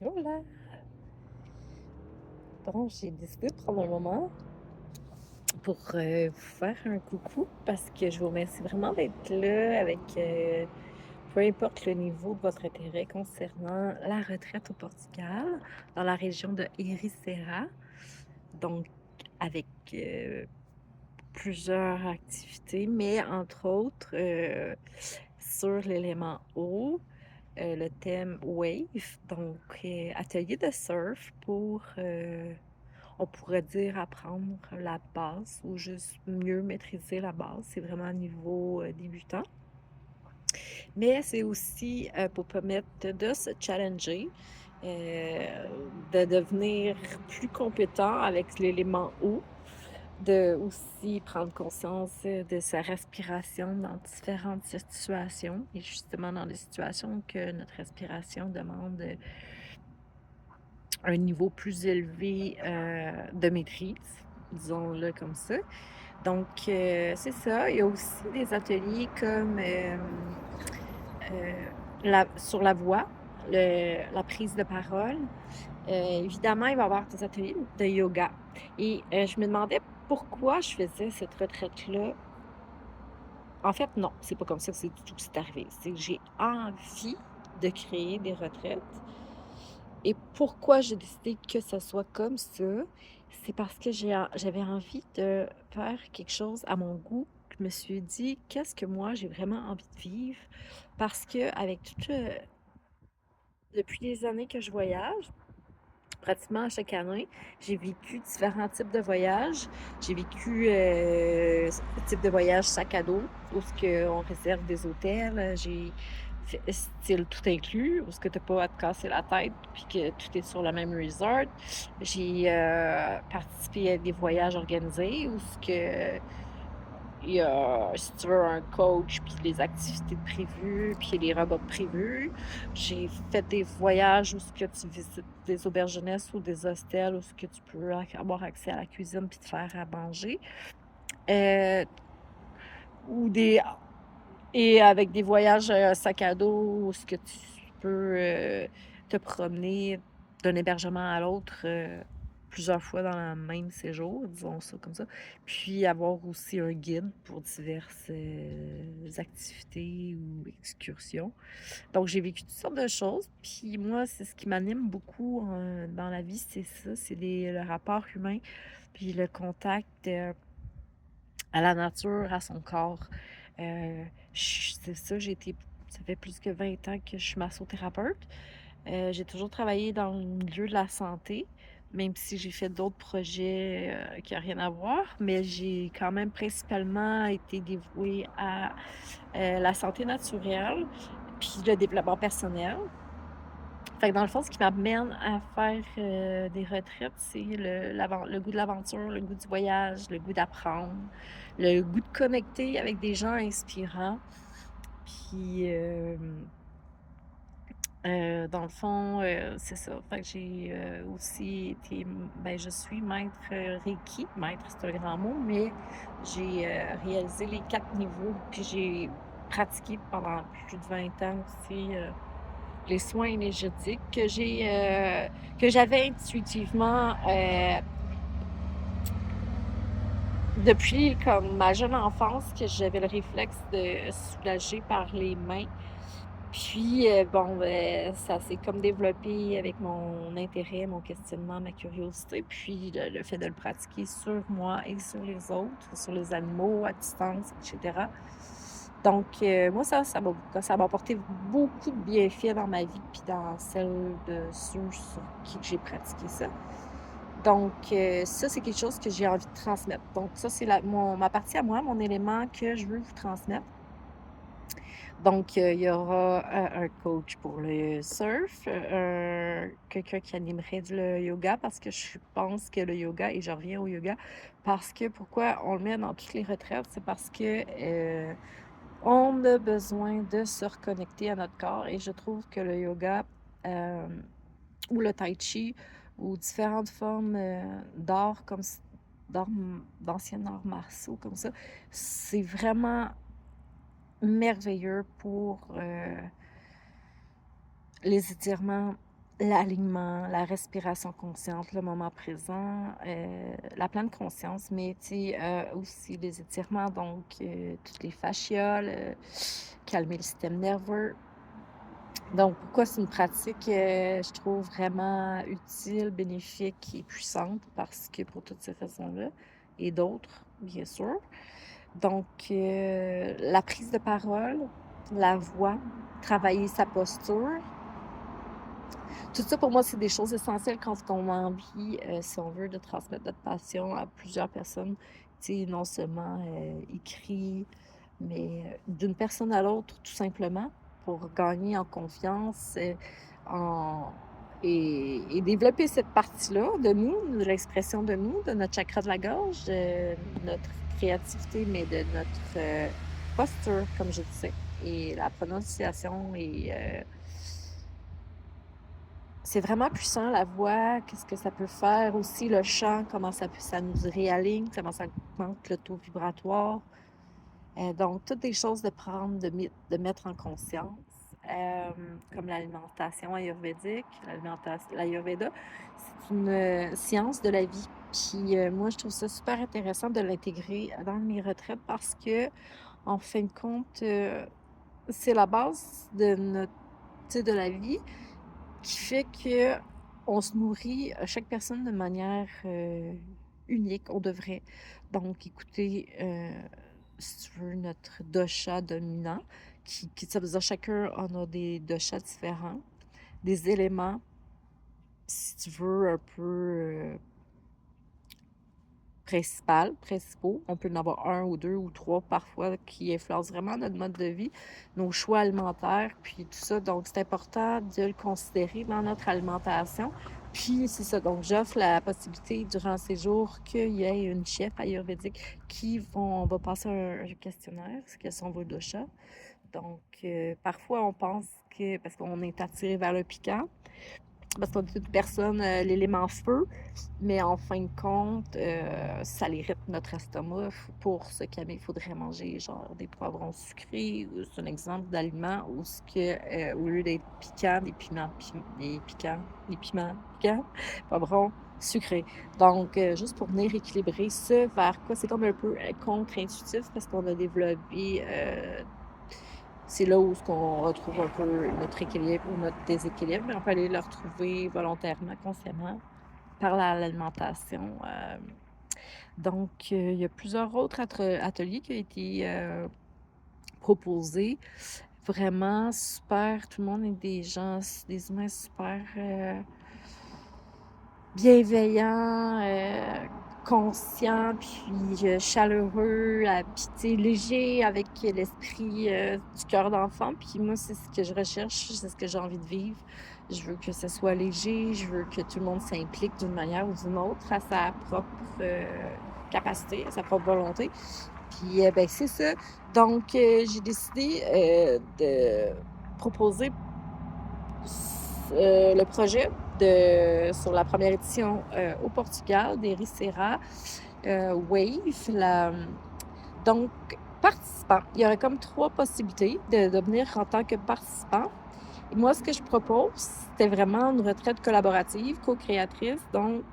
Voilà. Bon, j'ai décidé de prendre un moment pour vous faire un coucou parce que je vous remercie vraiment d'être là avec peu importe le niveau de votre intérêt concernant la retraite au Portugal, dans la région de Ericeira. Donc, avec plusieurs activités, mais entre autres sur l'élément eau, le thème wave, donc atelier de surf pour on pourrait dire apprendre la base ou juste mieux maîtriser la base. C'est vraiment un niveau débutant. Mais c'est aussi pour permettre de se challenger, de devenir plus compétent avec l'élément eau, de aussi prendre conscience de sa respiration dans différentes situations et justement dans des situations que notre respiration demande un niveau plus élevé de maîtrise, disons-le comme ça. Donc, c'est ça. Il y a aussi des ateliers comme sur la voix, la prise de parole. Évidemment, il va y avoir des ateliers de yoga. Et je me demandais pourquoi je faisais cette retraite-là. En fait, non, c'est pas comme ça que c'est du tout que c'est arrivé. C'est que j'ai envie de créer des retraites. Et pourquoi j'ai décidé que ça soit comme ça, c'est parce que j'avais envie de faire quelque chose à mon goût. Je me suis dit: «Qu'est-ce que moi j'ai vraiment envie de vivre?» Parce qu'avec tout, depuis des années que je voyage, pratiquement à chaque année, j'ai vécu différents types de voyages. J'ai vécu, type de voyage sac à dos, où ce qu'on réserve des hôtels. J'ai fait style tout inclus, où ce que tu pas à te casser la tête, puis que tout est sur le même resort. J'ai, participé à des voyages organisés où ce que il y a, si tu veux, un coach, puis les activités de prévues, puis les repas de prévus. J'ai fait des voyages où ce que tu visites des auberges jeunesse ou des hostels où ce que tu peux avoir accès à la cuisine puis te faire à manger. Heu, ou des et avec des voyages, sac à dos où ce que tu peux, te promener d'un hébergement à l'autre, plusieurs fois dans le même séjour, disons ça comme ça. Puis avoir aussi un guide pour diverses, activités ou excursions. Donc j'ai vécu toutes sortes de choses, puis moi, c'est ce qui m'anime beaucoup, dans la vie, c'est ça, c'est le rapport humain, puis le contact, à la nature, à son corps. C'est ça, ça fait plus que 20 ans que je suis massothérapeute. J'ai toujours travaillé dans le milieu de la santé, même si j'ai fait d'autres projets qui n'ont rien à voir, mais j'ai quand même principalement été dévouée à la santé naturelle, puis le développement personnel. Fait que dans le fond, ce qui m'amène à faire des retraites, c'est le goût de l'aventure, le goût du voyage, le goût d'apprendre, le goût de connecter avec des gens inspirants. Puis, dans le fond, c'est ça. Fait que j'ai, aussi été ben, je suis maître, Reiki. Maître, c'est un grand mot, mais j'ai, réalisé les 4 niveaux, puis j'ai pratiqué pendant plus de 20 ans aussi, les soins énergétiques que j'avais intuitivement, depuis comme ma jeune enfance, que j'avais le réflexe de soulager par les mains. Puis, bon, ça s'est comme développé avec mon intérêt, mon questionnement, ma curiosité, puis le fait de le pratiquer sur moi et sur les autres, sur les animaux à distance, et cetera. Donc, moi, ça m'a apporté beaucoup de bienfaits dans ma vie, puis dans celle de ceux sur qui j'ai pratiqué ça. Donc, ça, c'est quelque chose que j'ai envie de transmettre. Donc ça, c'est ma partie à moi, mon élément que je veux vous transmettre. Donc, il y aura, un coach pour le surf, quelqu'un qui animerait le yoga parce que je pense que le yoga et je reviens au yoga parce que pourquoi on le met dans toutes les retraites? C'est parce que, on a besoin de se reconnecter à notre corps et je trouve que le yoga, hem, ou le tai chi ou différentes formes, d'art comme d'anciens arts martiaux comme ça, c'est vraiment merveilleux pour, les étirements, l'alignement, la respiration consciente, le moment présent, la pleine conscience, mais tu sais, aussi les étirements, donc toutes les fascias, calmer le système nerveux. Donc, pourquoi c'est une pratique, je trouve vraiment utile, bénéfique et puissante? Parce que pour toutes ces raisons-là et d'autres, bien sûr. Donc, la prise de parole, la voix, travailler sa posture, tout ça pour moi, c'est des choses essentielles quand on a envie, si on veut, de transmettre notre passion à plusieurs personnes. Tu sais, non seulement écrit, mais d'une personne à l'autre, tout simplement, pour gagner en confiance en... et développer cette partie-là de nous, de l'expression de nous, de notre chakra de la gorge, de notre créativité, mais de notre posture, comme je disais, et la prononciation. Et c'est vraiment puissant, la voix, qu'est-ce que ça peut faire aussi, le chant, comment ça nous réaligne, comment ça augmente le taux vibratoire. Donc, toutes des choses de prendre, de mettre en conscience, comme l'alimentation ayurvédique. L'Ayurveda, c'est une science de la vie. Puis moi, je trouve ça super intéressant de l'intégrer dans mes retraites parce que, en fin de compte, c'est la base de notre, tu sais, de la vie qui fait que on se nourrit, chaque personne de manière unique, on devrait. Donc, écouter, si tu veux, notre dosha dominant, ça veut dire chacun en a des doshas différents, des éléments, si tu veux, un peu principaux. On peut en avoir un ou deux ou trois parfois qui influencent vraiment notre mode de vie, nos choix alimentaires, puis tout ça. Donc, c'est important de le considérer dans notre alimentation. Puis, c'est ça. Donc, j'offre la possibilité durant ces jours qu'il y ait une chef ayurvédique on va passer un questionnaire, quels sont vos doshas. Donc, parfois, on pense que, parce qu'on est attiré vers le piquant, parce qu'on est une personne, l'élément feu, mais en fin de compte, ça irrite notre estomac. Pour se calmer, il faudrait manger genre des poivrons sucrés. C'est un exemple d'aliment où ce que, au lieu d'être piquant, des piments piquants, poivrons sucrés. Donc, juste pour venir équilibrer ce vers quoi, c'est comme un peu contre-intuitif parce qu'on a développé c'est là où on retrouve un peu notre équilibre ou notre déséquilibre, mais on peut aller le retrouver volontairement, consciemment, par l'alimentation. Donc, il y a plusieurs autres ateliers qui ont été proposés. Vraiment super. Tout le monde est des humains super bienveillants, conscients, puis chaleureux, puis tu sais, léger, avec l'esprit du cœur d'enfant. Puis moi, c'est ce que je recherche, c'est ce que j'ai envie de vivre. Je veux que ce soit léger, je veux que tout le monde s'implique d'une manière ou d'une autre à sa propre capacité, à sa propre volonté. Puis, ben, c'est ça. Donc, j'ai décidé de proposer le projet sur la première édition au Portugal d'Ericera Wave. Donc, participant. Il y aurait comme 3 possibilités de venir en tant que participant. Et moi, ce que je propose, c'était vraiment une retraite collaborative, co-créatrice, donc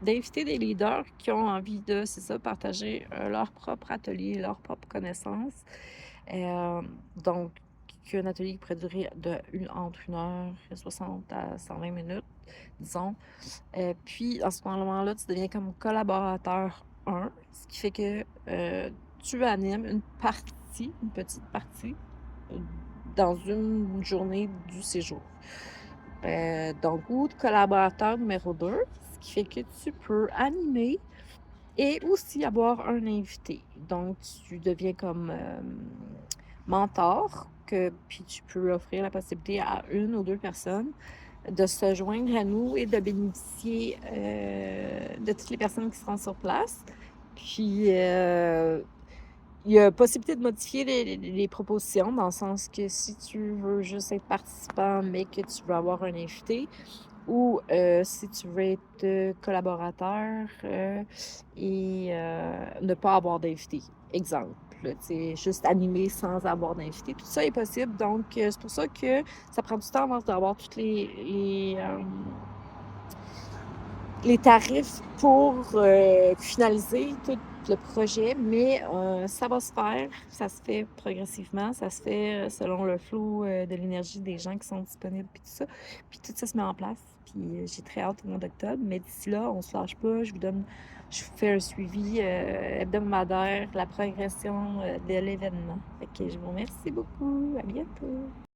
d'inviter des leaders qui ont envie de, c'est ça, partager leur propre atelier, leurs propres connaissances. Donc, un atelier qui pourrait durer entre 1h60 à 120 minutes, disons. Puis, à ce moment-là, tu deviens comme collaborateur 1, ce qui fait que tu animes une petite partie, euh, dans une journée du séjour. Donc, ou collaborateur numéro 2, ce qui fait que tu peux animer et aussi avoir un invité. Donc, tu deviens comme mentor, puis tu peux offrir la possibilité à une ou deux personnes de se joindre à nous et de bénéficier de toutes les personnes qui seront sur place. Puis, il y a possibilité de modifier les propositions, dans le sens que si tu veux juste être participant, mais que tu veux avoir un invité, ou si tu veux être collaborateur et ne pas avoir d'invité. Exemple. là, tu sais, juste animer sans avoir d'invité. Tout ça est possible. Donc, c'est pour ça que ça prend du temps avant d'avoir toutes les tarifs pour finaliser tout le projet, mais ça va se faire, ça se fait progressivement, ça se fait selon le flot de l'énergie des gens qui sont disponibles, puis tout ça. Puis tout ça se met en place, puis j'ai très hâte au mois d'octobre, mais d'ici là, on se lâche pas, je vous fais un suivi hebdomadaire, la progression de l'événement. Fait que je vous remercie beaucoup, à bientôt!